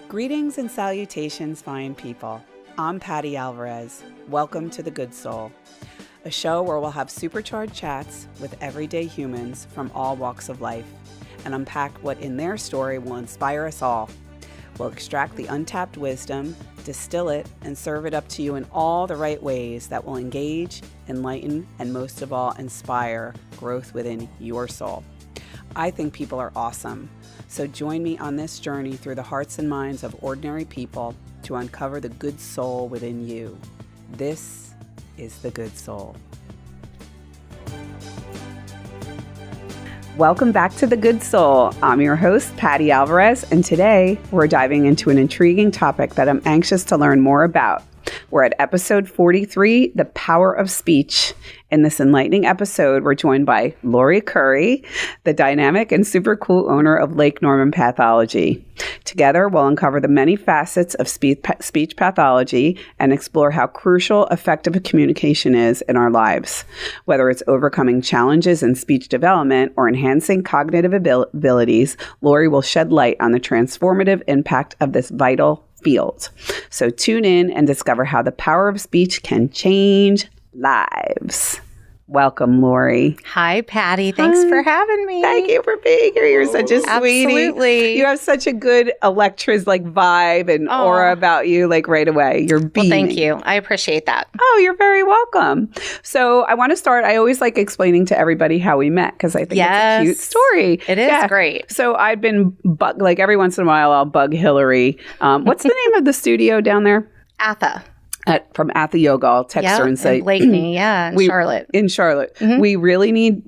Greetings and salutations, fine people. I'm Patty Alvarez. Welcome to The Good Soul, a show where we'll have supercharged chats with everyday humans from all walks of life and unpack what in their story will inspire us all. We'll extract the untapped wisdom, distill it, and serve it up to you in all the right ways that will engage, enlighten, and most of all, inspire growth within your soul. I think people are awesome. So join me on this journey through the hearts and minds of ordinary people to uncover the good soul within you. This is The Good Soul. Welcome back to The Good Soul. I'm your host, Patty Alvarez, and today we're diving into an intriguing topic that I'm anxious to learn more about. We're at episode 43, The Power of Speech. In this enlightening episode, we're joined by Lori Curry, the dynamic and super cool owner of Lake Norman Pathology. Together, we'll uncover the many facets of speech pathology and explore how crucial effective communication is in our lives. Whether it's overcoming challenges in speech development or enhancing cognitive abilities, Lori will shed light on the transformative impact of this vital field. So tune in and discover how the power of speech can change lives. Welcome, Lori. Hi, Patty. Thanks for having me. Thank you for being here. You're such a sweetie. Absolutely. You have such a good vibe and aura about you, right away. You're beaming. Well, thank you. I appreciate that. Oh, you're very welcome. So I want to start. I always like explaining to everybody how we met because I think it's a cute story. It is great. So I've been every once in a while I'll bug Hillary. What's the name of the studio down there? Atha. From Atha Yoga. I'll text her and say, in Blakeney, in Charlotte. In Charlotte. Mm-hmm.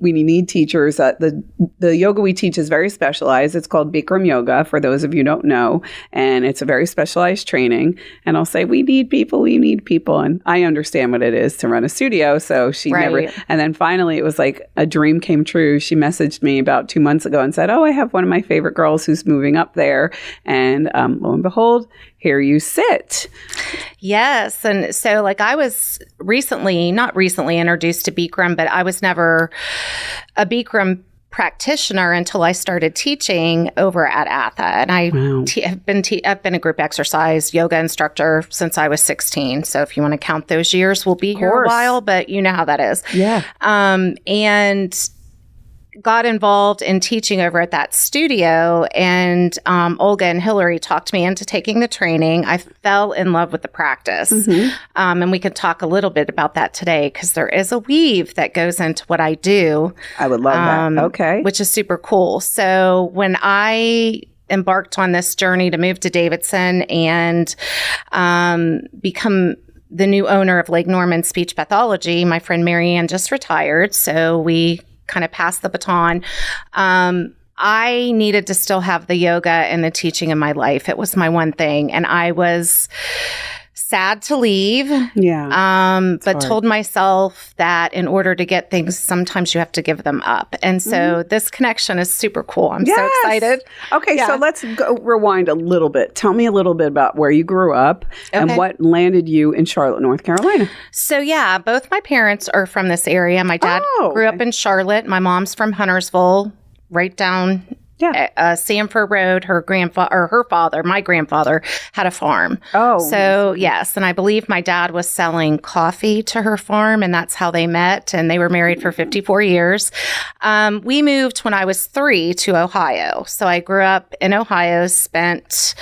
We need teachers. The yoga we teach is very specialized. It's called Bikram Yoga, for those of you who don't know. And it's a very specialized training. And I'll say, we need people. And I understand what it is to run a studio. So she never, and then finally it was like a dream came true. She messaged me about 2 months ago and said, I have one of my favorite girls who's moving up there. And lo and behold, here you sit. Yes. And so I was not recently introduced to Bikram, but I was never a Bikram practitioner until I started teaching over at Atha. And I've been a group exercise yoga instructor since I was 16. So if you want to count those years, we'll be here a while, but you know how that is. Yeah. And got involved in teaching over at that studio, and Olga and Hillary talked me into taking the training. I fell in love with the practice. Mm-hmm. And we could talk a little bit about that today because there is a weave that goes into what I do. I would love that. Okay. Which is super cool. So when I embarked on this journey to move to Davidson and become the new owner of Lake Norman Speech Pathology, my friend Marianne just retired. So we kind of passed the baton. I needed to still have the yoga and the teaching in my life. It was my one thing. And I was sad to leave. Yeah. But told myself that in order to get things, sometimes you have to give them up. And so this connection is super cool. I'm so excited. Okay. So let's rewind a little bit. Tell me a little bit about where you grew up and what landed you in Charlotte, North Carolina. So both my parents are from this area. My dad grew up in Charlotte. My mom's from Huntersville, right down Sanford Road. My grandfather had a farm. Oh. So yes. And I believe my dad was selling coffee to her farm, and that's how they met. And they were married for 54 years. We moved when I was 3 to Ohio. So I grew up in Ohio, spent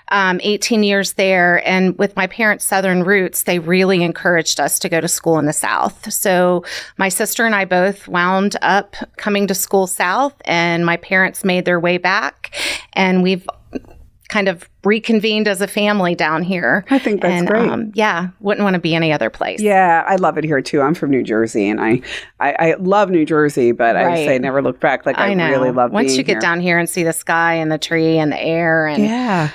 18 years there. And with my parents' Southern roots, they really encouraged us to go to school in the South. So my sister and I both wound up coming to school South, and my parents made their way back, and we've kind of reconvened as a family down here. I think that's great. Wouldn't want to be any other place. Yeah, I love it here too. I'm from New Jersey, and I love New Jersey, but I say never look back. I know. Really love Once being you get here. Down here and see the sky and the tree and the air and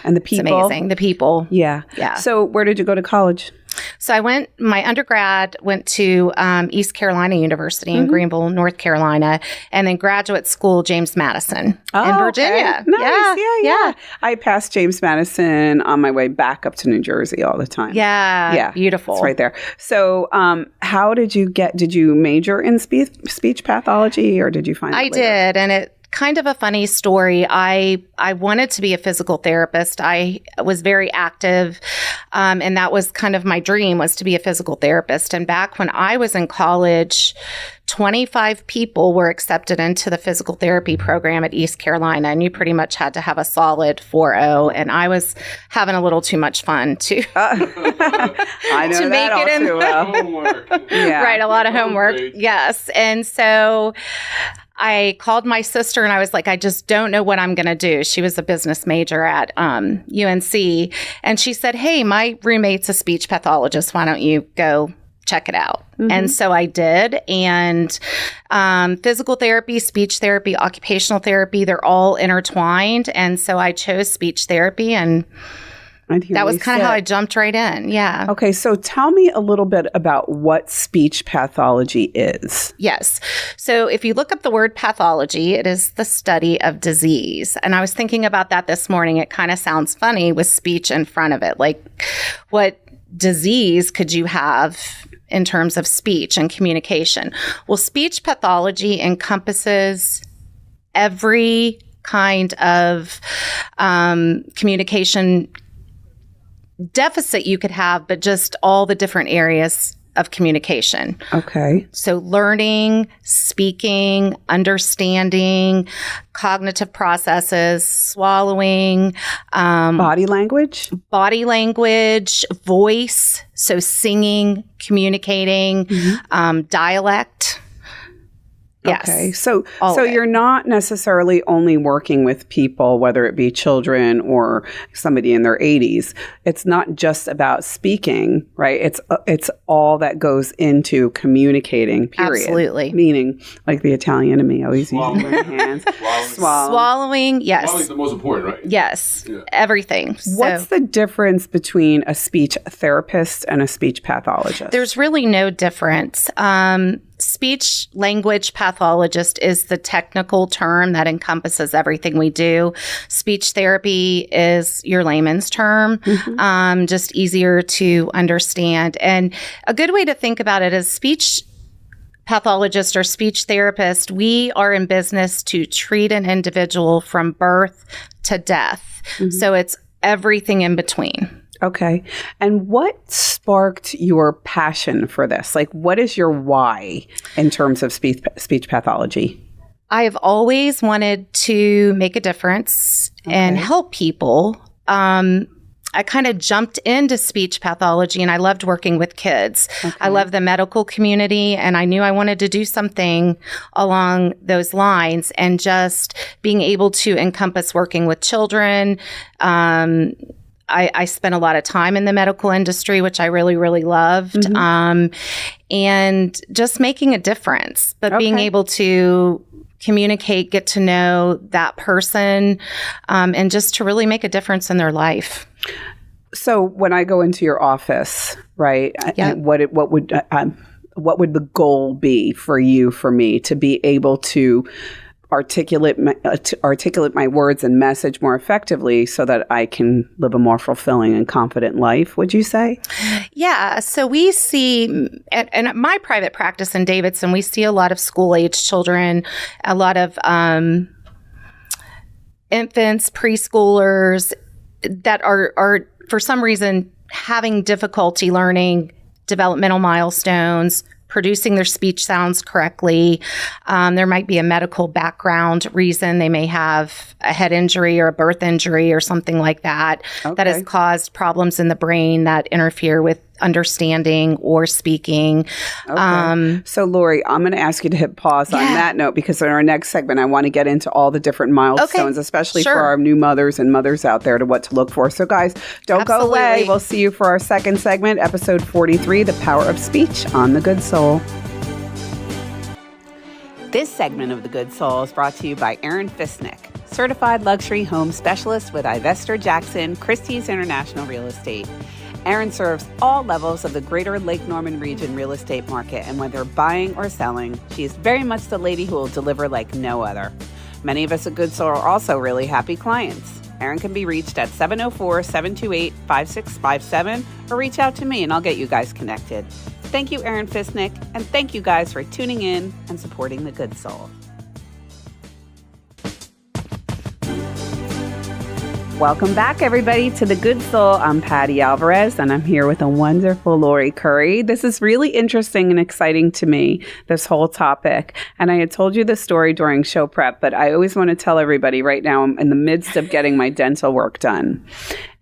and the people. It's amazing. The people. Yeah. So where did you go to college? So my undergrad went to East Carolina University in Greenville, North Carolina, and then graduate school, James Madison in Virginia. Okay. Nice. Yeah. I passed James Madison on my way back up to New Jersey all the time. Yeah. Beautiful. It's right there. So how did you major in speech pathology, or did you find it later? I did, and it kind of a funny story. I wanted to be a physical therapist. I was very active, and that was kind of my dream, was to be a physical therapist. And back when I was in college, 25 people were accepted into the physical therapy program at East Carolina, and you pretty much had to have a solid 4.0. And I was having a little too much fun to I know to that all make it in. too well. Homework. Yeah. Right, a lot of homework. Great. Yes. And so I called my sister and I was like, I just don't know what I'm going to do. She was a business major at UNC. And she said, hey, my roommate's a speech pathologist. Why don't you go check it out? Mm-hmm. And so I did. And physical therapy, speech therapy, occupational therapy, they're all intertwined. And so I chose speech therapy, and that was kind of how I jumped right in. Yeah. Okay. So tell me a little bit about what speech pathology is. Yes. So if you look up the word pathology, it is the study of disease. And I was thinking about that this morning. It kind of sounds funny with speech in front of it. Like, what disease could you have in terms of speech and communication? Well, speech pathology encompasses every kind of communication deficit you could have, but just all the different areas of communication. Okay. So learning, speaking, understanding, cognitive processes, swallowing, Body language? voice, so singing, communicating, dialect. Yes. Okay. So All of it. you're not necessarily only working with people, whether it be children or somebody in their 80s. It's not just about speaking, right? It's all that goes into communicating, period. Absolutely. Meaning, like the Italian in me always uses my hands. Swallowing, yes. Swallowing's the most important, right? Yes. Yeah. Everything. What's the difference between a speech therapist and a speech pathologist? There's really no difference. Speech language pathologist is the technical term that encompasses everything we do. Speech therapy is your layman's term, just easier to understand. And a good way to think about it is speech pathologist or speech therapist, we are in business to treat an individual from birth to death. So it's everything in between. Okay. And what sparked your passion for this? Like, what is your why in terms of speech pathology? I have always wanted to make a difference and help people. I kind of jumped into speech pathology, and I loved working with kids. I love the medical community, and I knew I wanted to do something along those lines, and just being able to encompass working with children. I spent a lot of time in the medical industry, which I really, really loved, and just making a difference, but being able to communicate, get to know that person, and just to really make a difference in their life. So when I go into your office, right, what would the goal be for you, for me, to be able to articulate my words and message more effectively so that I can live a more fulfilling and confident life, would you say? Yeah. So we see, at my private practice in Davidson, we see a lot of school-age children, a lot of infants, preschoolers that are for some reason having difficulty learning developmental milestones, producing their speech sounds correctly. There might be a medical background reason. They may have a head injury or a birth injury or something like that that has caused problems in the brain that interfere with understanding or speaking. So Lori, I'm going to ask you to hit pause on that note, because in our next segment, I want to get into all the different milestones, especially for our new mothers and mothers out there, to what to look for. So guys, don't go away. We'll see you for our second segment, episode 43, The Power of Speech on The Good Soul. This segment of The Good Soul is brought to you by Aaron Fisnick, certified luxury home specialist with Ivester Jackson, Christie's International Real Estate. Aaron serves all levels of the greater Lake Norman region real estate market, and whether buying or selling, she is very much the lady who will deliver like no other. Many of us at Good Soul are also really happy clients. Aaron can be reached at 704-728-5657 or reach out to me and I'll get you guys connected. Thank you, Aaron Fisnick, and thank you guys for tuning in and supporting The Good Soul. Welcome back, everybody, to The Good Soul. I'm Patty Alvarez, and I'm here with a wonderful Lori Curry. This is really interesting and exciting to me, this whole topic. And I had told you the story during show prep, but I always want to tell everybody right now I'm in the midst of getting my dental work done.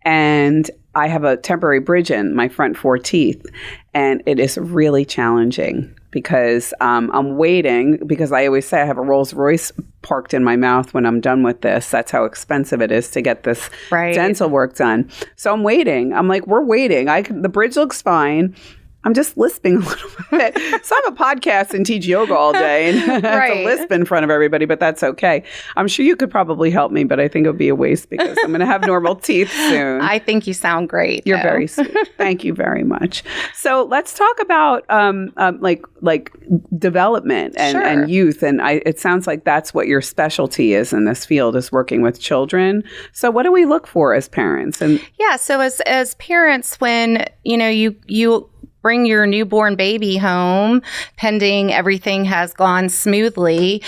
And I have a temporary bridge in my front 4 teeth, and it is really challenging because I'm waiting, because I always say I have a Rolls Royce parked in my mouth when I'm done with this. That's how expensive it is to get this dental work done. So I'm waiting. I'm like, we're waiting. The bridge looks fine. I'm just lisping a little bit. So I have a podcast and teach yoga all day and have to lisp in front of everybody, but that's okay. I'm sure you could probably help me, but I think it would be a waste because I'm going to have normal teeth soon. I think you sound great. You're very sweet. Thank you very much. So let's talk about like development and youth. And it sounds like that's what your specialty is in this field, is working with children. So what do we look for as parents? And so as parents, when you bring your newborn baby home, pending everything has gone smoothly,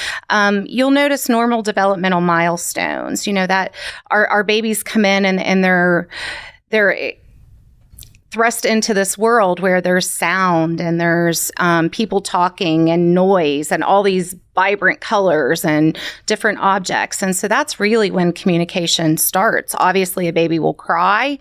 you'll notice normal developmental milestones. That our babies come in and they're thrust into this world where there's sound and there's people talking and noise and all these vibrant colors and different objects. And so that's really when communication starts. Obviously, a baby will cry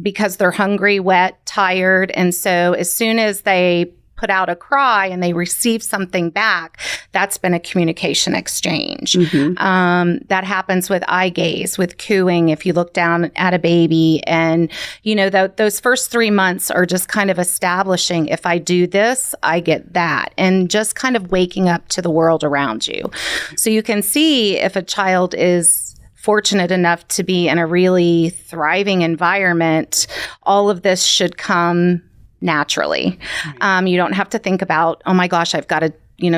because they're hungry, wet, tired. And so as soon as they put out a cry and they receive something back, that's been a communication exchange. Mm-hmm. That happens with eye gaze, with cooing. If you look down at a baby, and those first 3 months are just kind of establishing, if I do this, I get that, and just kind of waking up to the world around you. So you can see if a child is fortunate enough to be in a really thriving environment, all of this should come naturally. You don't have to think about, oh my gosh, I've got to,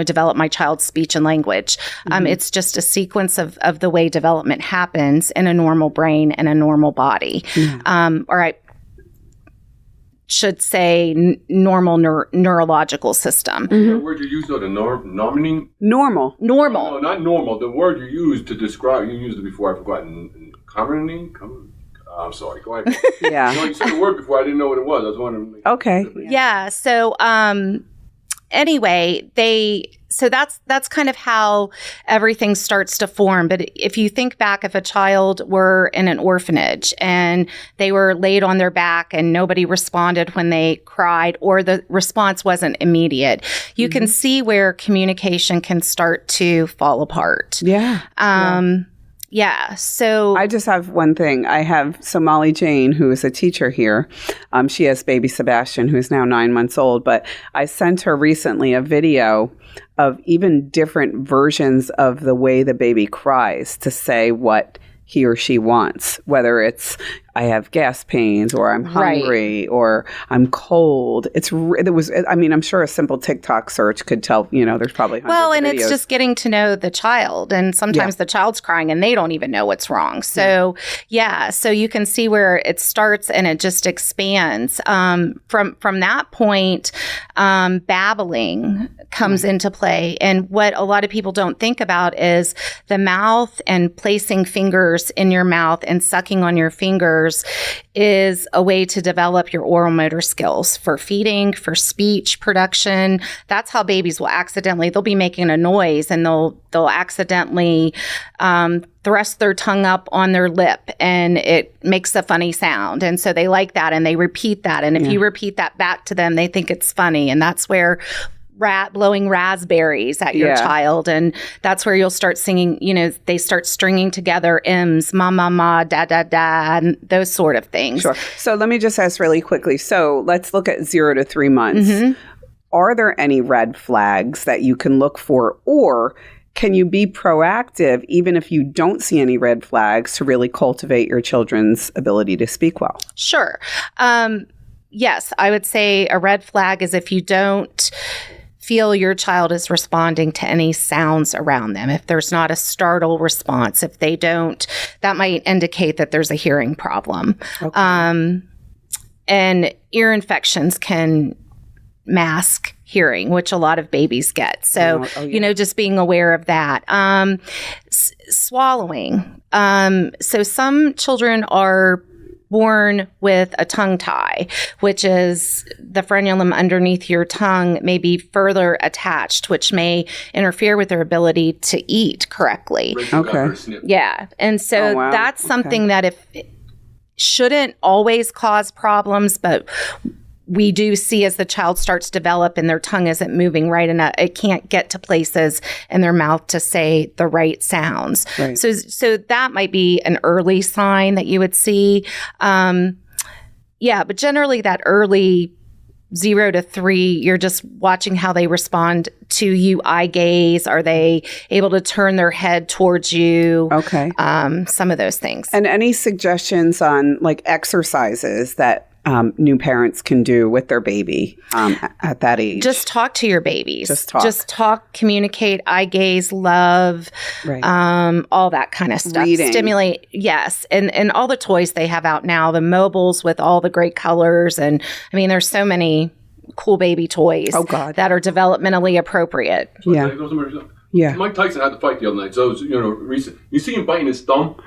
develop my child's speech and language. Mm-hmm. It's just a sequence of the way development happens in a normal brain and a normal body. Mm-hmm. Or I should say normal neurological system. Mm-hmm. The word you use, though, the normal. No, not normal. The word you used to describe, you used it before, I've forgotten. I'm sorry. Go ahead. Yeah. You said the word before. I didn't know what it was. I was wondering. Okay. Yeah. So, anyway, so that's kind of how everything starts to form. But if you think back, if a child were in an orphanage and they were laid on their back and nobody responded when they cried, or the response wasn't immediate, you can see where communication can start to fall apart. Yeah. Yeah. So I just have one thing. I have Molly Jane, who is a teacher here. She has baby Sebastian, who's now 9 months old. But I sent her recently a video of even different versions of the way the baby cries to say what he or she wants, whether it's I have gas pains, or I'm hungry, or I'm cold. I'm sure a simple TikTok search could tell, there's probably hundreds of videos. It's just getting to know the child. And sometimes the child's crying and they don't even know what's wrong. So, so you can see where it starts and it just expands. From that point, babbling comes into play. And what a lot of people don't think about is the mouth, and placing fingers in your mouth and sucking on your fingers is a way to develop your oral motor skills for feeding, for speech production. That's how babies will they'll be making a noise and they'll accidentally thrust their tongue up on their lip and it makes a funny sound. And so they like that and they repeat that. And if you repeat that back to them, they think it's funny. And that's where blowing raspberries at your child. And that's where you'll start singing, they start stringing together M's, ma, ma, ma, da, da, da, and those sort of things. Sure. So let me just ask really quickly. So let's look at 0 to 3 months. Mm-hmm. Are there any red flags that you can look for, or can you be proactive even if you don't see any red flags to really cultivate your children's ability to speak well? Sure. Yes, I would say a red flag is if you don't feel your child is responding to any sounds around them. If there's not a startle response, if they don't, that might indicate that there's a hearing problem. Okay. And ear infections can mask hearing, which a lot of babies get. So, just being aware of that. Swallowing. So some children are born with a tongue tie, which is the frenulum underneath your tongue may be further attached, which may interfere with their ability to eat correctly. Okay. Yeah. And so that's something that shouldn't always cause problems, but we do see as the child starts to develop and their tongue isn't moving right enough, it can't get to places in their mouth to say the right sounds. Right. So that might be an early sign that you would see. But generally that early 0 to 3, you're just watching how they respond to you. Eye gaze. Are they able to turn their head towards you? Okay. Some of those things. And any suggestions on like exercises that new parents can do with their baby at that age? Just talk to your babies. Just talk, communicate, eye gaze, love, all that kind of stuff. Reading. Stimulate, yes. And all the toys they have out now, the mobiles with all the great colors. And I mean, there's so many cool baby toys that are developmentally appropriate. Yeah. Mike Tyson had the fight the other night. So, recent. You see him biting his thumb?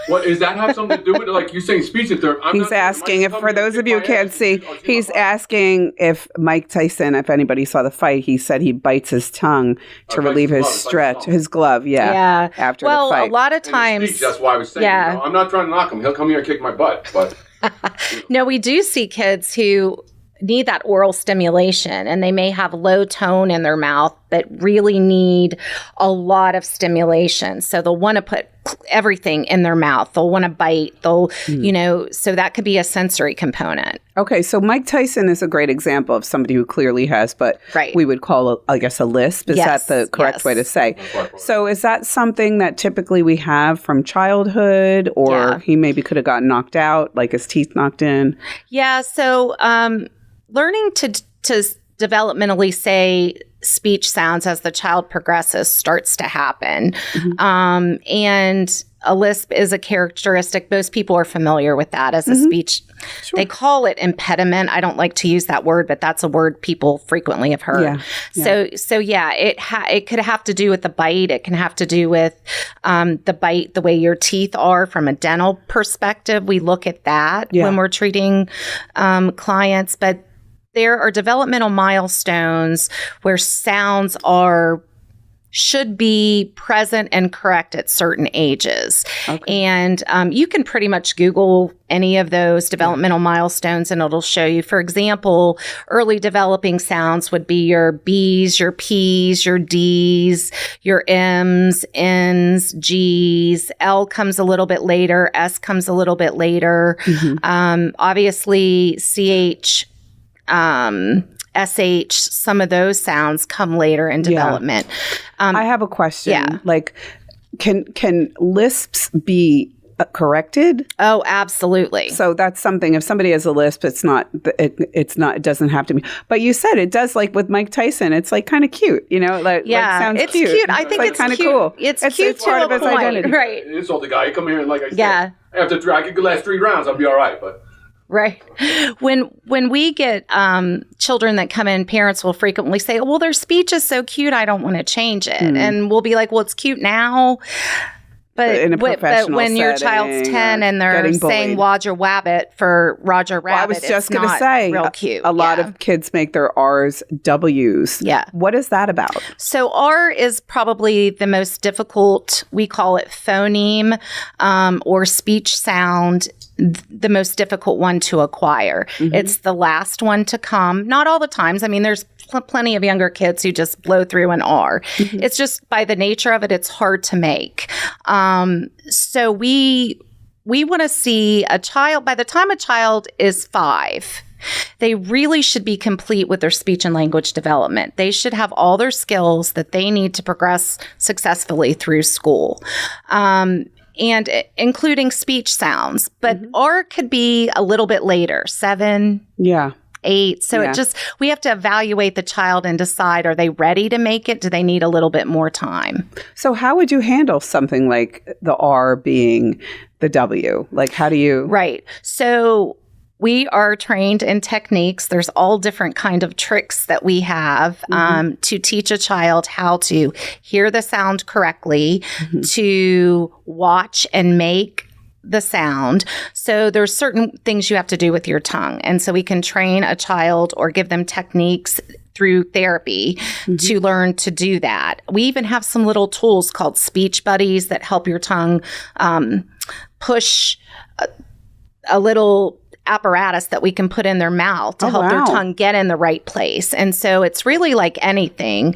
What does that have something to do with it? Like you're saying speech therapy. He's asking if, for those of you who can't see, he's asking if Mike Tyson, if anybody saw the fight, he said he bites his tongue to relieve his stretch, his glove. Yeah. After the fight. Well, a lot of times. Speech, that's why I was saying, I'm not trying to knock him. He'll come here and kick my butt. But No, we do see kids who need that oral stimulation, and they may have low tone in their mouth but really need a lot of stimulation. So they'll want to put everything in their mouth. They'll want to bite. They'll, so that could be a sensory component. Okay, so Mike Tyson is a great example of somebody who clearly has, but we would call, a lisp. Is that the correct way to say? So is that something that typically we have from childhood, or he maybe could have gotten knocked out, like his teeth knocked in? Yeah, so learning to developmentally say speech sounds as the child progresses starts to happen. And a lisp is a characteristic. Most people are familiar with that as a speech. Sure. They call it impediment. I don't like to use that word, but that's a word people frequently have heard. It could have to do with the bite. It can have to do with the bite, the way your teeth are from a dental perspective. We look at that when we're treating clients, but there are developmental milestones where sounds should be present and correct at certain ages. Okay. And you can pretty much Google any of those developmental milestones and it'll show you. For example, early developing sounds would be your B's, your P's, your D's, your M's, N's, G's. L comes a little bit later. S comes a little bit later. Obviously, CH, SH, some of those sounds come later in development. I have a question. Yeah. Like, can lisps be corrected? Oh, absolutely. So that's something. If somebody has a lisp, it doesn't have to be. But you said it does. Like with Mike Tyson, it's like kind of cute. Sounds it's cute. I think it's kind of cute. Cool. It's cute part of his identity, right? Insult the guy. You come here and like I said, after I could last 3 rounds, I'll be all right. But. Right. When we get children that come in, parents will frequently say, well, their speech is so cute, I don't want to change it. And we'll be like, well, it's cute now. But when your child's 10 and they're saying Roger Wabbit for Roger Rabbit, I was just going to say, real cute. A lot of kids make their R's W's. Yeah. What is that about? So R is probably the most difficult. We call it phoneme or speech sound, the most difficult one to acquire. It's the last one to come. Not all the times. I mean, there's plenty of younger kids who just blow through an R. It's just by the nature of it, it's hard to make. So we want to see a child, by the time a child is 5, they really should be complete with their speech and language development. They should have all their skills that they need to progress successfully through school. And including speech sounds, but R could be a little bit later, 7, 8. So we have to evaluate the child and decide, are they ready to make it? Do they need a little bit more time? So how would you handle something like the R being the W? Like how do you? Right. So We are trained in techniques. There's all different kind of tricks that we have to teach a child how to hear the sound correctly, to watch and make the sound. So there's certain things you have to do with your tongue. And so we can train a child or give them techniques through therapy to learn to do that. We even have some little tools called speech buddies that help your tongue push a little apparatus that we can put in their mouth to help their tongue get in the right place. And so it's really like anything,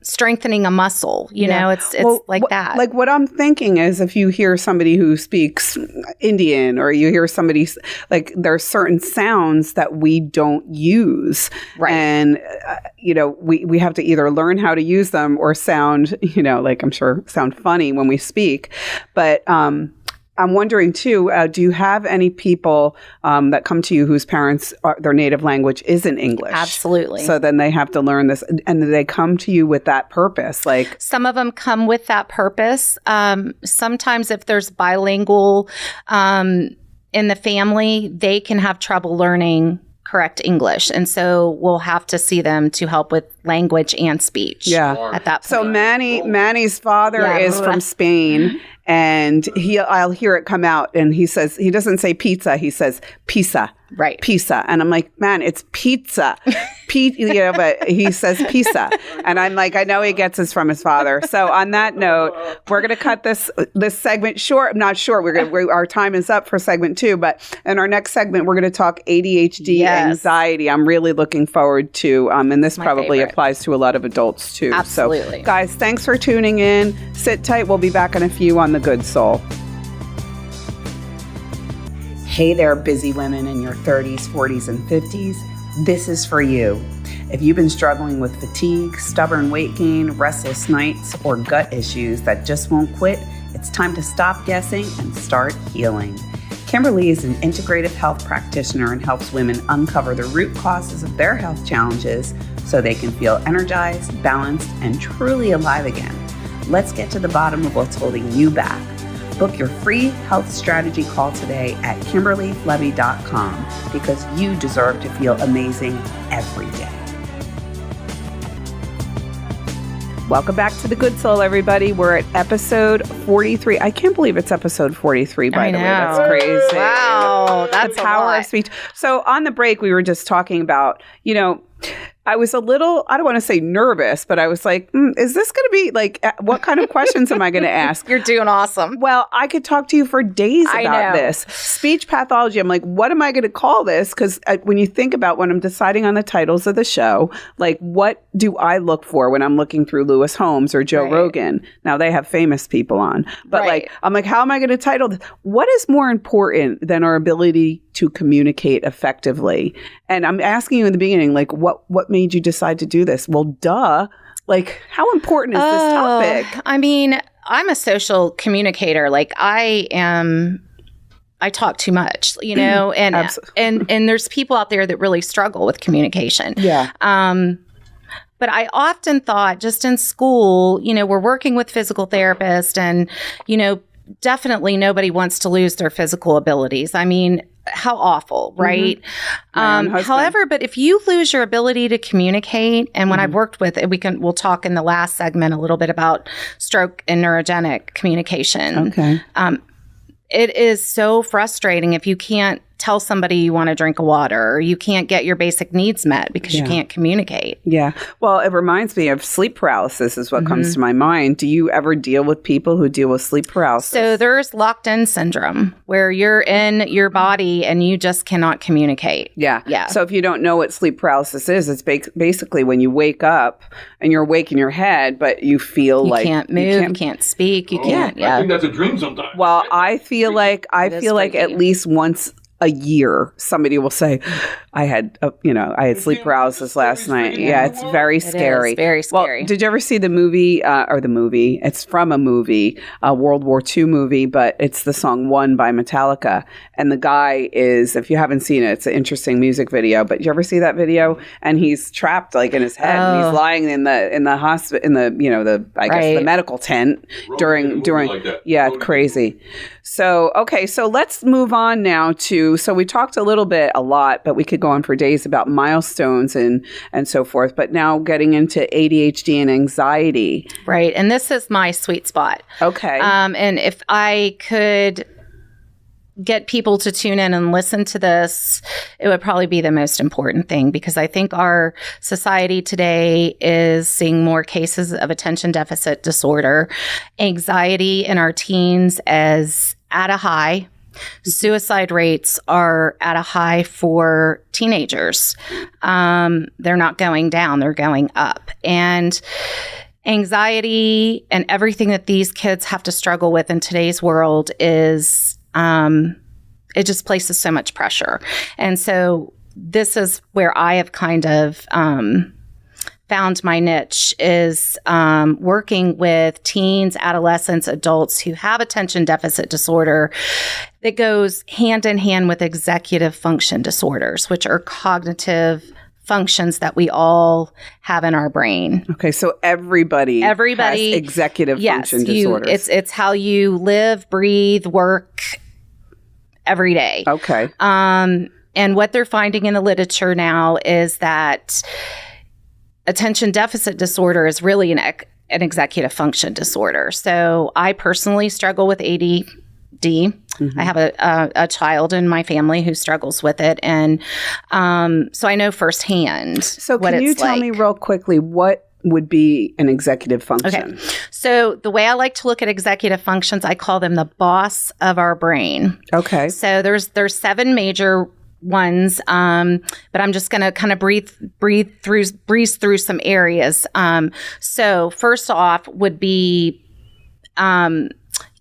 strengthening a muscle, you know, it's like that. Like what I'm thinking is if you hear somebody who speaks Indian or you hear somebody, like there are certain sounds that we don't use. Right. And, you know, we have to either learn how to use them or sound, you know, like I'm sure sound funny when we speak. But, I'm wondering too, do you have any people that come to you whose parents, their native language isn't English? Absolutely. So then they have to learn this, and they come to you with that purpose. Like some of them come with that purpose. Sometimes if there's bilingual in the family, they can have trouble learning correct English. And so we'll have to see them to help with language and speech. Yeah. At that point. So Manny's father is from Spain. And I'll hear it come out, and he says, he doesn't say pizza, he says pizza. Right. Pizza. And I'm like, man, it's pizza. But he says pizza. And I'm like, I know he gets this from his father. So on that note, we're going to cut this segment short. Not short. Our time is up for segment 2. But in our next segment, we're going to talk ADHD, anxiety. I'm really looking forward to, and this probably applies to a lot of adults too. Absolutely. So guys, thanks for tuning in. Sit tight. We'll be back in a few on The Good Soul. Hey there, busy women in your 30s, 40s, and 50s. This is for you. If you've been struggling with fatigue, stubborn weight gain, restless nights, or gut issues that just won't quit, it's time to stop guessing and start healing. Kimberly is an integrative health practitioner and helps women uncover the root causes of their health challenges so they can feel energized, balanced, and truly alive again. Let's get to the bottom of what's holding you back. Book your free health strategy call today at KimberlyFlebby.com because you deserve to feel amazing every day. Welcome back to The Good Soul, everybody. We're at episode 43. I can't believe it's episode 43, by the way. That's crazy. Wow. That's the power of speech. So on the break, we were just talking about, you know, I was a little, I don't want to say nervous, but I was like, is this going to be like, what kind of questions am I going to ask? You're doing awesome. Well, I could talk to you for days about this. Speech pathology. I'm like, what am I going to call this? Because when you think about when I'm deciding on the titles of the show, like what do I look for when I'm looking through Lewis Holmes or Joe Rogan? Now they have famous people on, but like, I'm like, how am I going to title this? What is more important than our ability to communicate effectively? And I'm asking you in the beginning, like, what made you decide to do this? Well, duh. Like, how important is this topic? I mean, I'm a social communicator. Like, I talk too much, you know, and there's people out there that really struggle with communication. Yeah. But I often thought just in school, you know, we're working with physical therapists and, you know, definitely nobody wants to lose their physical abilities. I mean, how awful, right? However, but if you lose your ability to communicate, and when I've worked with it, we'll talk in the last segment a little bit about stroke and neurogenic communication. Okay. It is so frustrating if you can't tell somebody you want to drink water or you can't get your basic needs met because you can't communicate. Yeah. Well, it reminds me of sleep paralysis is what comes to my mind. Do you ever deal with people who deal with sleep paralysis? So there's locked-in syndrome where you're in your body and you just cannot communicate. Yeah. Yeah. So if you don't know what sleep paralysis is, it's basically when you wake up and you're awake in your head, but you feel like you can't move, you can't speak, you can't. I think that's a dream sometimes. Well, I feel like at least once a year, somebody will say, I had sleep paralysis last night. Yeah, it's very scary. It is very scary. Well, did you ever see the movie, it's from a movie, a World War II movie, but it's the song One by Metallica. And the guy is, if you haven't seen it, it's an interesting music video, but did you ever see that video? And he's trapped like in his head. And he's lying in the hospital, the medical tent during like that. Yeah, it's crazy. So, okay, so let's move on now to to, so we talked a lot, but we could go on for days about milestones and so forth, but now getting into ADHD and anxiety. Right. And this is my sweet spot. Okay. And if I could get people to tune in and listen to this, it would probably be the most important thing, because I think our society today is seeing more cases of attention deficit disorder, anxiety in our teens is at a high. Suicide rates are at a high for teenagers. They're not going down, they're going up. And anxiety and everything that these kids have to struggle with in today's world is it just places so much pressure. And so this is where I have kind of found my niche, is working with teens, adolescents, adults who have attention deficit disorder that goes hand in hand with executive function disorders, which are cognitive functions that we all have in our brain. Okay, so everybody has executive function disorders. It's how you live, breathe, work every day. Okay. And what they're finding in the literature now is that attention deficit disorder is really an executive function disorder. So I personally struggle with ADD. Mm-hmm. I have a child in my family who struggles with it. And so I know firsthand. So can you tell me real quickly what would be an executive function? Okay. So the way I like to look at executive functions, I call them the boss of our brain. Okay. So there's 7 major ones, but I'm just going to kind of breeze through some areas. So first off would be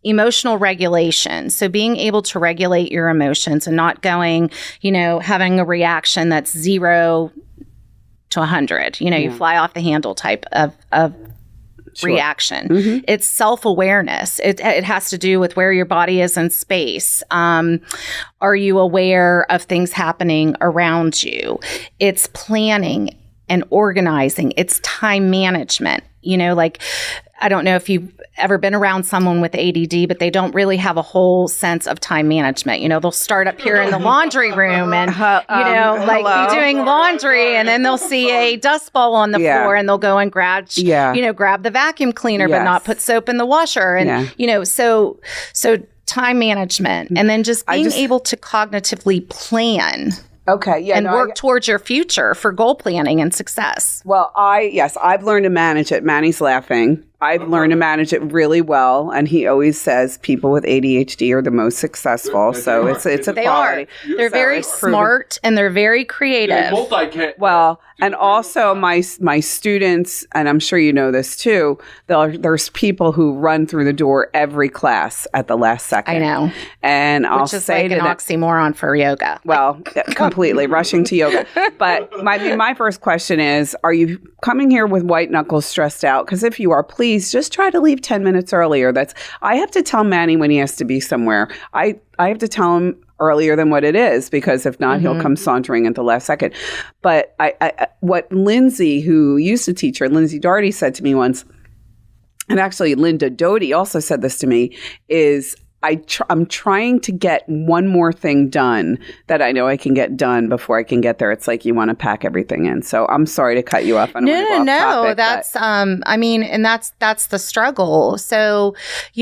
emotional regulation. So being able to regulate your emotions and not going, having a reaction that's 0 to 100. You fly off the handle type of Sure. reaction. Mm-hmm. It's self-awareness. It has to do with where your body is in space. Are you aware of things happening around you? It's planning and organizing. It's time management. I don't know if you've ever been around someone with ADD, but they don't really have a whole sense of time management. They'll start up here in the laundry room and, be doing laundry, and then they'll see a dust ball on the floor and they'll go and grab the vacuum cleaner, but not put soap in the washer. And, so time management, and then just being able to cognitively plan. Okay. Yeah. And work towards your future for goal planning and success. Well, I've learned to manage it. Manny's laughing. I've learned to manage it really well, and he always says people with ADHD are the most successful. So it's a quality. They're very smart and they're very creative. Well, and also my students, and I'm sure you know this too, there's people who run through the door every class at the last second. I know. And I'll say like an oxymoron for yoga. Well, completely rushing to yoga. But my first question is, are you coming here with white knuckles, stressed out? Because if you are, please just try to leave 10 minutes earlier. I have to tell Manny when he has to be somewhere. I have to tell him earlier than what it is, because if not, he'll come sauntering at the last second. But what Lindsay, who used to teach her, Lindsay Doherty, said to me once, and actually Linda Doty also said this to me, is I'm trying to get one more thing done that I know I can get done before I can get there. It's like you want to pack everything in. So I'm sorry to cut you off. No. That's that's the struggle. So,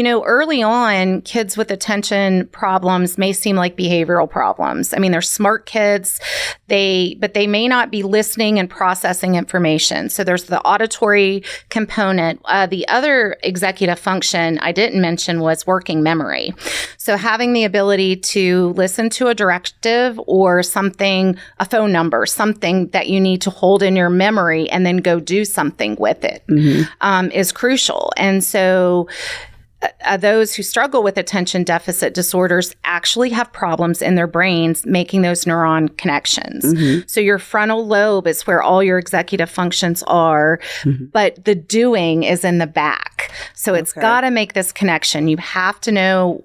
early on, kids with attention problems may seem like behavioral problems. I mean, they're smart kids, but they may not be listening and processing information. So there's the auditory component. The other executive function I didn't mention was working memory. So having the ability to listen to a directive or something, a phone number, something that you need to hold in your memory and then go do something with it is crucial. And so those who struggle with attention deficit disorders actually have problems in their brains making those neuron connections. Mm-hmm. So your frontal lobe is where all your executive functions are, but the doing is in the back. So it's got to make this connection. You have to know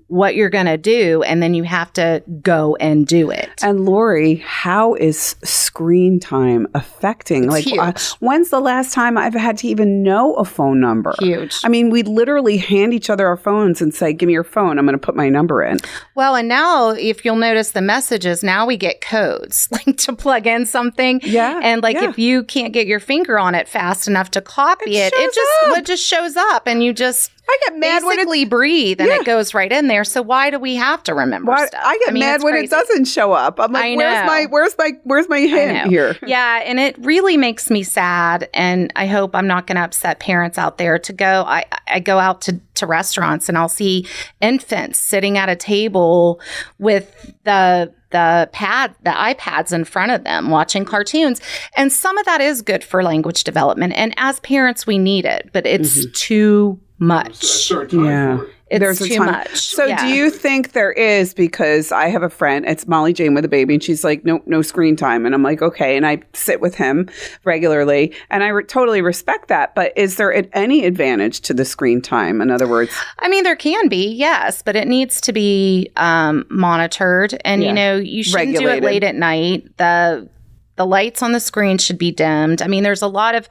what you're going to do, and then you have to go and do it. And Lori, how is screen time affecting? It's huge. When's the last time I've had to even know a phone number? Huge. I mean, we literally hand each other our phones and say, give me your phone. I'm going to put my number in. Well, and now if you'll notice the messages, now we get codes like to plug in something. Yeah. And if you can't get your finger on it fast enough to copy it just shows up, and you just I get mad basically breathe and it goes right in there. So why do we have to remember stuff? I get mad when it doesn't show up. I'm like, where's my hint here? Yeah, and it really makes me sad. And I hope I'm not going to upset parents out there to go. I go out to restaurants and I'll see infants sitting at a table with the iPads in front of them watching cartoons. And some of that is good for language development. And as parents, we need it, but it's too much. Yeah. It's too much. So do you think there is, because I have a friend, it's Molly Jane with a baby, and she's like, no screen time. And I'm like, okay. And I sit with him regularly, and I totally respect that. But is there any advantage to the screen time? In other words, I mean, there can be, yes, but it needs to be monitored. And, you shouldn't do it late at night. The lights on the screen should be dimmed. I mean, there's a lot of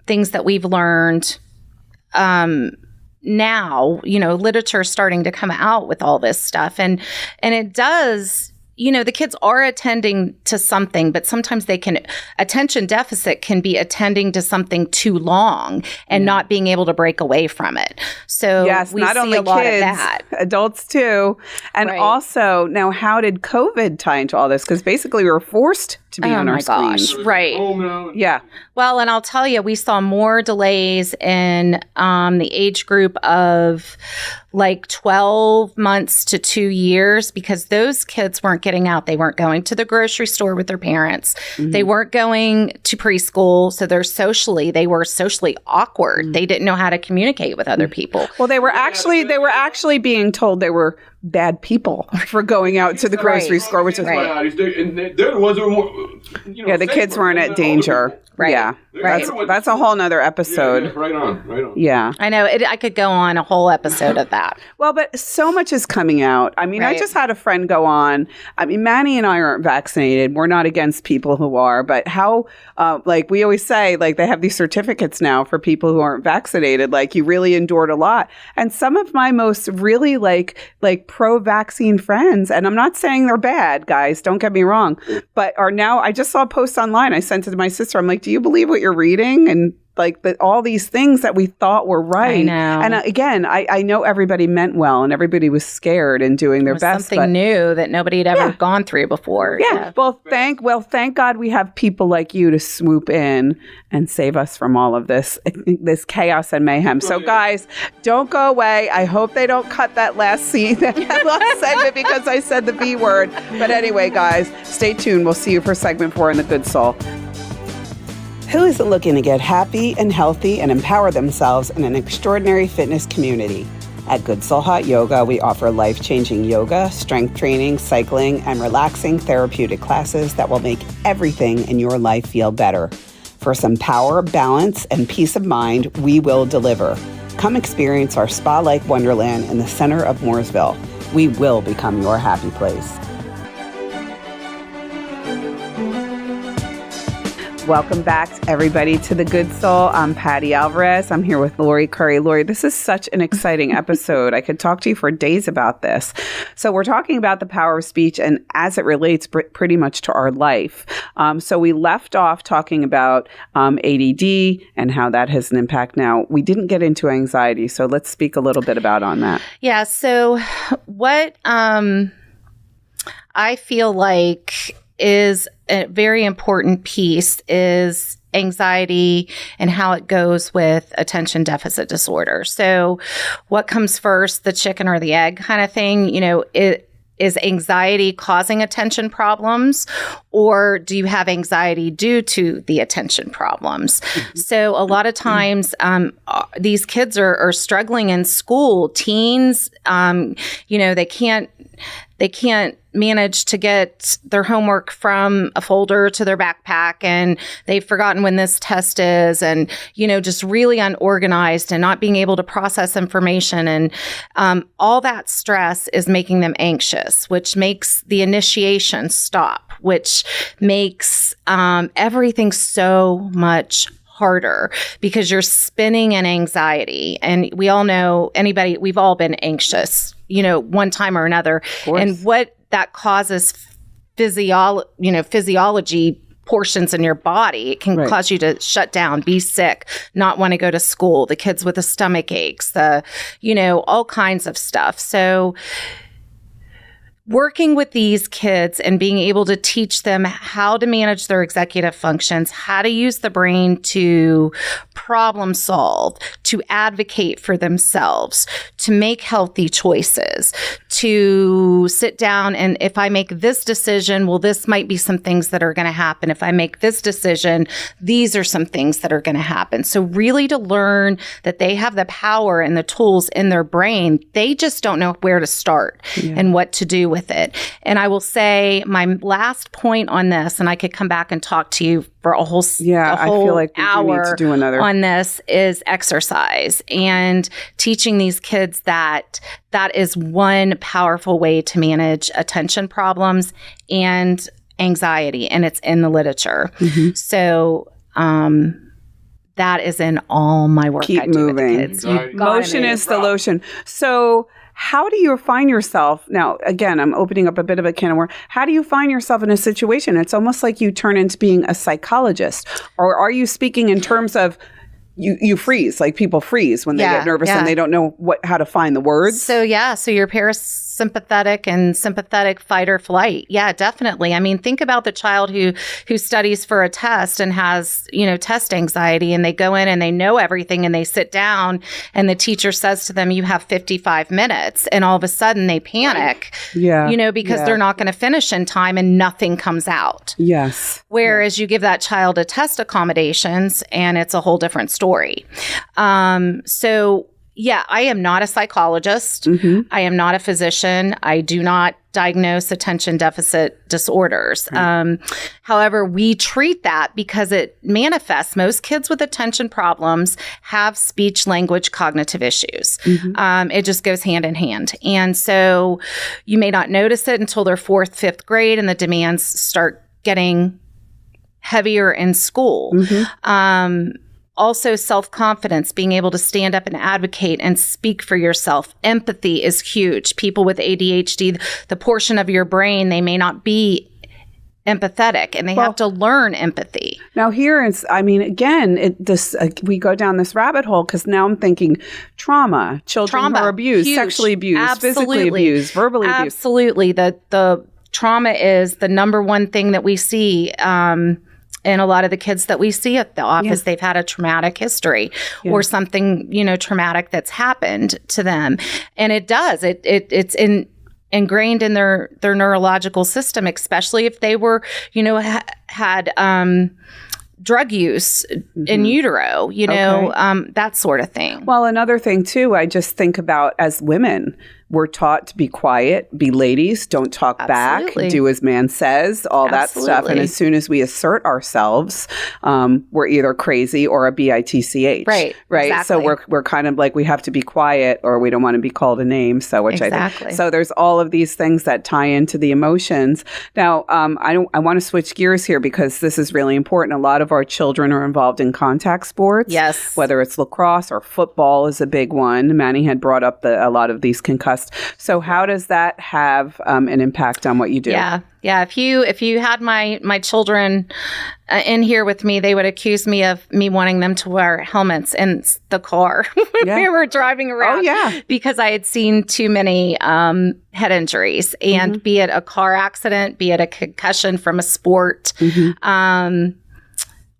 things that we've learned now, literature is starting to come out with all this stuff. And it does, the kids are attending to something, but sometimes attention deficit can be attending to something too long and not being able to break away from it. So we not see only a lot kids, of that. Adults too. And also, now how did COVID tie into all this? Because basically we were forced to be on our screens. Right. Yeah. Well, and I'll tell you, we saw more delays in the age group of 12 months to 2 years, because those kids weren't getting out. They weren't going to the grocery store with their parents. Mm-hmm. They weren't going to preschool. So they were socially awkward. Mm-hmm. They didn't know how to communicate with other people. Well, they were actually being told they were bad people for going out to the grocery store, which is right. They're the ones who are the kids weren't at danger. Right. Yeah. That's a whole nother episode. Yeah, right on. Yeah. I know. I could go on a whole episode of that. Well, but so much is coming out. I mean, I just had a friend go on. I mean, Manny and I aren't vaccinated. We're not against people who are, but how, we always say, they have these certificates now for people who aren't vaccinated. You really endured a lot. And some of my most really pro-vaccine friends, and I'm not saying they're bad, guys, don't get me wrong, but are now, I just saw a post online. I sent it to my sister. I'm like, do you believe what you're reading? And all these things that we thought were right. I know. And again, I know everybody meant well and everybody was scared and doing their best. Something new that nobody had ever gone through before. Yeah. Well, thank God we have people like you to swoop in and save us from all of this chaos and mayhem. So guys, don't go away. I hope they don't cut that last scene, that last segment, because I said the B word. But anyway, guys, stay tuned. We'll see you for segment 4 in The Good Soul. Who isn't looking to get happy and healthy and empower themselves in an extraordinary fitness community? At Good Soul Hot Yoga, we offer life-changing yoga, strength training, cycling, and relaxing therapeutic classes that will make everything in your life feel better. For some power, balance, and peace of mind, we will deliver. Come experience our spa-like wonderland in the center of Mooresville. We will become your happy place. Welcome back, everybody, to The Good Soul. I'm Patty Alvarez. I'm here with Lori Curry. Lori, this is such an exciting episode. I could talk to you for days about this. So we're talking about the power of speech and as it relates pretty much to our life. So we left off talking about ADD and how that has an impact now. We didn't get into anxiety, so let's speak a little bit about on that. Yeah, so what I feel like is a very important piece is anxiety and how it goes with attention deficit disorder. So what comes first, the chicken or the egg kind of thing? Is anxiety causing attention problems, or do you have anxiety due to the attention problems? Mm-hmm. So a lot of times these kids are struggling in school. Teens, they can't manage to get their homework from a folder to their backpack, and they've forgotten when this test is, and, just really unorganized and not being able to process information. And all that stress is making them anxious, which makes the initiation stop, which makes everything so much harder because you're spinning in anxiety. And we all know we've all been anxious, one time or another. And what that causes physiology portions in your body. It can cause you to shut down, be sick, not want to go to school, the kids with the stomach aches, all kinds of stuff. So working with these kids and being able to teach them how to manage their executive functions, how to use the brain to problem solve, to advocate for themselves, to make healthy choices, to sit down and if I make this decision, well, this might be some things that are going to happen. If I make this decision, these are some things that are going to happen. So really to learn that they have the power and the tools in their brain, they just don't know where to start and what to do with it. And I will say my last point on this, and I could come back and talk to you for a whole I feel like we hour do need to do another on this, is exercise and teaching these kids that is one powerful way to manage attention problems and anxiety, and it's in the literature. So that is in all my work. Keep I do moving. with the kids. Motion is the lotion. So how do you find yourself now? Again, I'm opening up a bit of a can of worms. How do you find yourself in a situation? It's almost like you turn into being a psychologist, or are you speaking in terms of you freeze, like people freeze when they get nervous and they don't know how to find the words? So your parasympathetic and sympathetic fight or flight. Yeah, definitely. I mean, think about the child who studies for a test and has, test anxiety, and they go in and they know everything and they sit down and the teacher says to them, you have 55 minutes. And all of a sudden they panic, because they're not going to finish in time and nothing comes out. Yes. Whereas you give that child a test accommodations and it's a whole different story. I am not a psychologist. I am not a physician. I do not diagnose attention deficit disorders. However, we treat that because it manifests. Most kids with attention problems have speech, language, cognitive issues. It just goes hand in hand. And so you may not notice it until they're 4th, 5th grade and the demands start getting heavier in school. Also, self-confidence, being able to stand up and advocate and speak for yourself. Empathy is huge. People with ADHD, the portion of your brain, they may not be empathetic, and they have to learn empathy. Now here is, we go down this rabbit hole because now I'm thinking trauma, children who are abused, sexually abused, physically abused, verbally abused. Absolutely. The trauma is the number one thing that we see and a lot of the kids that we see at the office, they've had a traumatic history or something, traumatic that's happened to them. And it does. It's ingrained in their neurological system, especially if they were, had drug use in utero, that sort of thing. Well, another thing too, I just think about as women, we're taught to be quiet, be ladies, don't talk back, do as man says, all that stuff. And as soon as we assert ourselves, we're either crazy or a bitch. Right. Exactly. So we're kind of like, we have to be quiet or we don't want to be called a name. So I think, so there's all of these things that tie into the emotions. Now, I want to switch gears here because this is really important. A lot of our children are involved in contact sports. Yes. Whether it's lacrosse or football is a big one. Manny had brought up a lot of these concussed. So how does that have an impact on what you do? Yeah. If you had my children in here with me, they would accuse me of me wanting them to wear helmets in the car when we were driving around. Oh, yeah. Because I had seen too many head injuries, and be it a car accident, be it a concussion from a sport,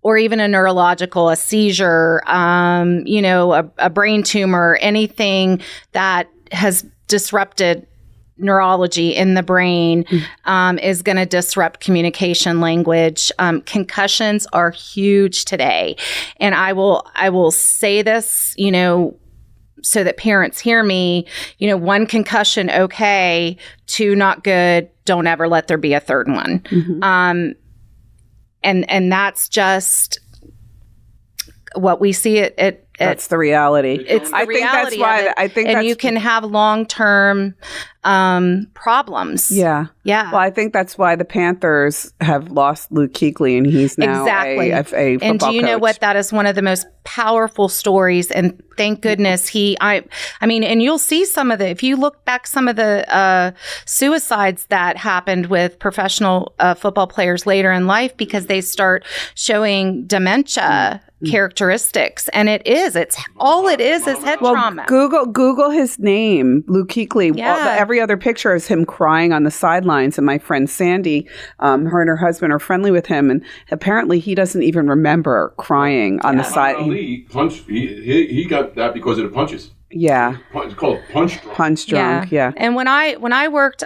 or even a seizure, a brain tumor, anything that has disrupted neurology in the brain is going to disrupt communication, language. Concussions are huge today. And I will say this, so that parents hear me, 1 concussion, okay, 2 not good, don't ever let there be a 3rd one. Mm-hmm. And that's just what we see at that's the reality. It's the reality. And you can have long-term problems. Yeah. Yeah. Well, I think that's why the Panthers have lost Luke Kuechly, and he's now a football And do you know coach. what? That is one of the most powerful stories. And thank goodness I mean, and you'll see if you look back, some of the suicides that happened with professional football players later in life because they start showing dementia characteristics. And it's head trauma. Google his name, Luke Kuechly. Yeah. Every other picture is him crying on the sidelines. And my friend Sandy, her and her husband are friendly with him. And apparently he doesn't even remember crying on the side. He got that because of the punches. Yeah. It's called punch drunk. Punch drunk, yeah. And when I worked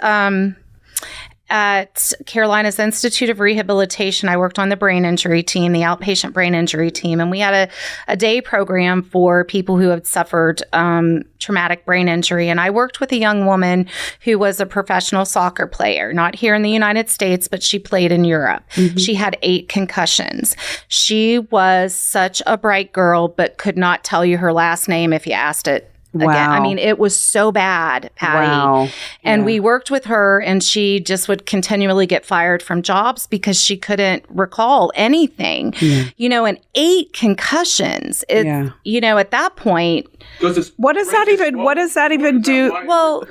at Carolina's Institute of Rehabilitation, I worked on the brain injury team, the outpatient brain injury team, and we had a day program for people who had suffered traumatic brain injury. And I worked with a young woman who was a professional soccer player, not here in the United States, but she played in Europe. Mm-hmm. She had 8 concussions. She was such a bright girl, but could not tell you her last name if you asked it. Wow. Again. I mean, it was so bad, Patty. Wow. And we worked with her, and she just would continually get fired from jobs because she couldn't recall anything. Yeah. And 8 concussions. At that point, what does that even do? Well,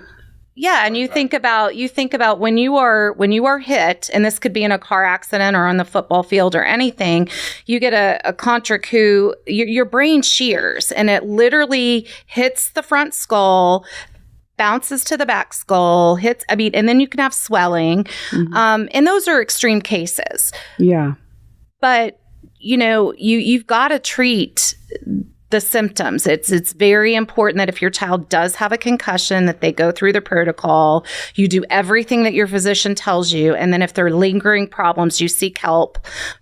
yeah, and you think about when you are hit, and this could be in a car accident or on the football field or anything, you get a contric who your brain shears, and it literally hits the front skull, bounces to the back skull, and then you can have swelling, and those are extreme cases. Yeah, but you've got to treat the symptoms. It's very important that if your child does have a concussion, that they go through the protocol. You do everything that your physician tells you. And then if there are lingering problems, you seek help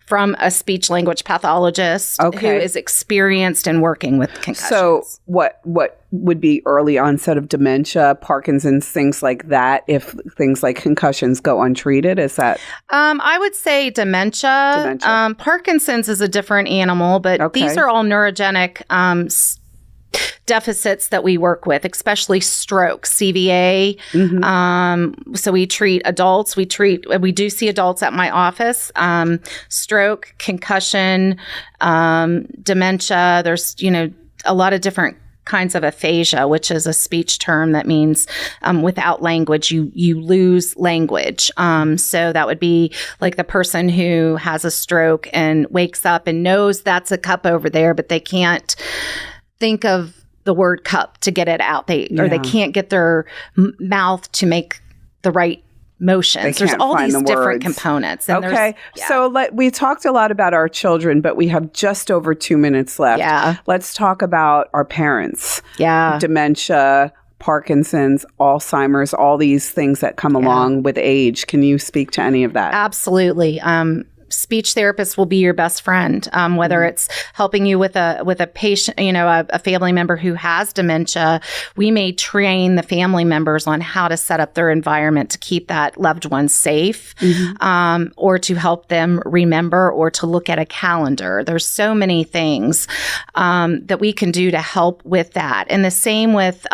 from a speech language pathologist who is experienced in working with concussions. So what would be early onset of dementia, Parkinson's, things like that, if things like concussions go untreated? Is that? I would say dementia. Parkinson's is a different animal, but these are all neurogenic deficits that we work with, especially stroke, CVA. Mm-hmm. So we treat adults. We do see adults at my office. Stroke, concussion, dementia. There's, a lot of different kinds of aphasia, which is a speech term that means without language, you lose language. So that would be like the person who has a stroke and wakes up and knows that's a cup over there, but they can't think of the word cup to get it out. They can't get their mouth to make the right motions. There's all these different components. And so we talked a lot about our children, but we have just over 2 minutes left. Yeah. Let's talk about our parents. Yeah. Dementia, Parkinson's, Alzheimer's, all these things that come along with age. Can you speak to any of that? Absolutely. Speech therapists will be your best friend, whether it's helping you with a patient, a family member who has dementia. We may train the family members on how to set up their environment to keep that loved one safe, or to help them remember, or to look at a calendar. There's so many things that we can do to help with that. And the same with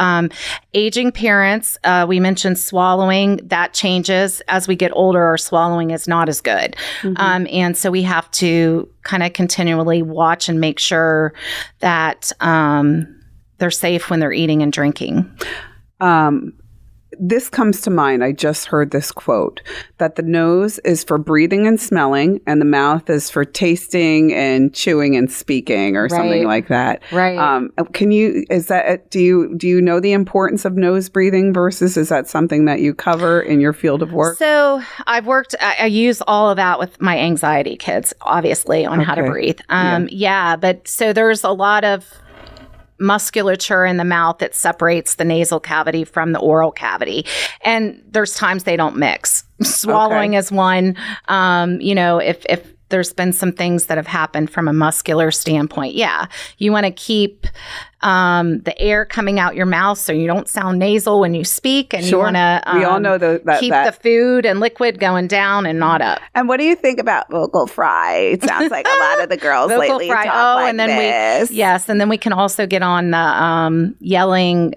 aging parents. We mentioned swallowing. That changes as we get older. Our swallowing is not as good. And so we have to kind of continually watch and make sure that they're safe when they're eating and drinking. This comes to mind. I just heard this quote that the nose is for breathing and smelling, and the mouth is for tasting and chewing and speaking, or something like that. Right. Do you know the importance of nose breathing versus, is that something that you cover in your field of work? So I use all of that with my anxiety kids, obviously, on how to breathe. But so there's a lot of musculature in the mouth that separates the nasal cavity from the oral cavity. And there's times they don't mix. Swallowing is one. If there's been some things that have happened from a muscular standpoint. Yeah. You want to keep the air coming out your mouth so you don't sound nasal when you speak. And you want to we all know keep the food and liquid going down and not up. And what do you think about vocal fry? It sounds like a lot of the girls lately talk like and then this. Yes. And then we can also get on the yelling,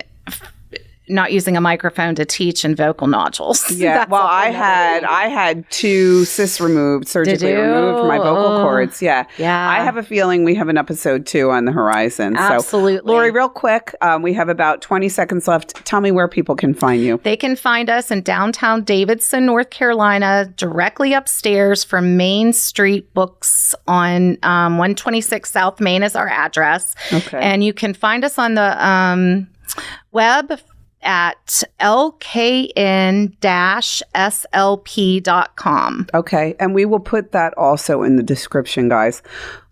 not using a microphone to teach, and vocal nodules. Yeah. Well, I had 2 cysts removed, surgically removed from my vocal cords. Yeah. Yeah. I have a feeling we have an episode 2 on the horizon. Absolutely. So, Lori, real quick, we have about 20 seconds left. Tell me where people can find you. They can find us in downtown Davidson, North Carolina, directly upstairs from Main Street Books on 126 South Main is our address. Okay. And you can find us on the web at lkn-slp.com. Okay. And we will put that also in the description, guys.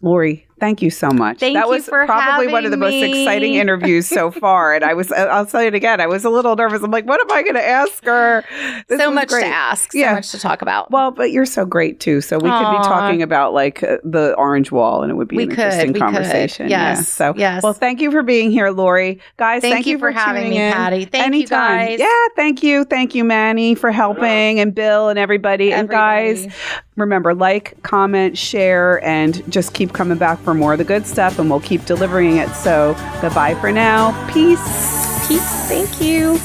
Lori, thank you so much. Thank that you was for probably one of the most exciting interviews so far. And I'll say it again, I was a little nervous. I'm like, what am I going to ask her? This so much great. to ask, so much to talk about. Well, but you're so great too. So we could be talking about like the orange wall, and it would be an interesting conversation. Yes. Yeah. So, yes. Well, thank you for being here, Lori. Guys, thank you for having me, in. Patty. Thank Anytime. you, guys. Yeah, thank you. Thank you, Manny, for helping, and Bill and everybody. And guys, remember, like, comment, share, and just keep coming back for more of the good stuff, and we'll keep delivering it. So goodbye for now. Peace. Peace. Thank you.